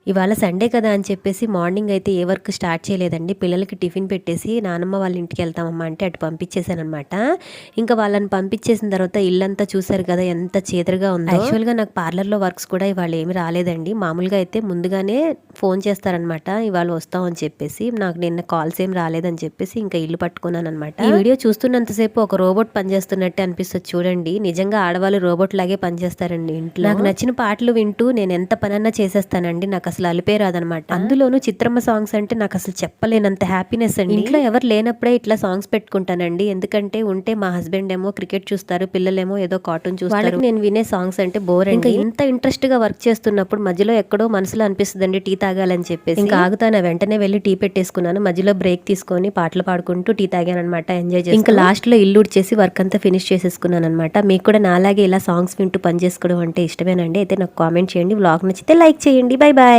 ఇవాళ సండే కదా అని చెప్పేసి మార్నింగ్ అయితే ఏ వర్క్ స్టార్ట్ చేయలేదండి. పిల్లలకి టిఫిన్ పెట్టేసి నానమ్మ వాళ్ళ ఇంటికి వెళ్తామమ్మా అంటే అటు పంపించేసాననమాట. ఇంకా వాళ్ళని పంపించేసిన తర్వాత ఇల్లంతా చూసారు కదా ఎంత చీదరగా ఉందో. యాక్చువల్గా నాకు పార్లర్లో వర్క్స్ కూడా ఇవాళ ఏమి రాలేదండి. మామూలుగా అయితే ముందుగానే ఫోన్ చేస్తారనమాట ఇవాళ వస్తాం అని చెప్పేసి. నాకు నిన్న కాల్స్ ఏం రాలేదని చెప్పేసి ఇంకా ఇల్లు పట్టుకున్నాను అనమాట. ఈ వీడియో చూస్తున్నంతసేపు ఒక రోబోట్ పనిచేస్తున్నట్టే అనిపిస్తుంది చూడండి. నిజంగా ఆడవాళ్ళు రోబోట్ లాగే పనిచేస్తారండి ఇంట్లో. నాకు నచ్చిన పాటలు వింటూ నేను ఎంత పనన్నా చేసేస్తానండి. నాకు అసలు అలిపే రాదనమాట. అందులోనూ చిత్రమ్మ సాంగ్స్ అంటే నాకు అసలు చెప్పలేనంత హ్యాపీనెస్ అండి. ఇంట్లో ఎవరు లేనప్పుడే ఇట్లా సాంగ్స్ పెట్టుకుంటానండి. ఎందుకంటే ఉంటే మా హస్బెండ్ ఏమో క్రికెట్ చూస్తారు, పిల్లలేమో ఏదో కార్టూన్ చూస్తారు. వాళ్ళకి నేను వినే సాంగ్స్ అంటే బోర్. ఇంకా ఇంత ఇంట్రెస్ట్ గా వర్క్ చేస్తున్నప్పుడు మధ్యలో ఎక్కడో మనసులో అనిపిస్తుందండి టీ తాగాలని చెప్పేసి. ఇంకా ఆగుతాను, వెంటనే వెళ్ళి టీ పెట్టేసుకున్నాను. మధ్యలో బ్రేక్ తీసుకొని పాటలు పాడుకుంటూ టీ తాగాను అనమాట, ఎంజాయ్ చేసి. ఇంకా లాస్ట్ లో ఇల్లు చేసి వర్క్ అంతా ఫినిష్ చేసేసుకున్నాను అనమాట. మీకు కూడా నాలాగే ఇలా సాంగ్స్ వింటూ పని చేసుకోవడం అంటే ఇష్టమేనండి? అయితే నాకు కామెంట్ చేయండి. వ్లాగ్ నచ్చితే లైక్ చేయండి. Bye bye.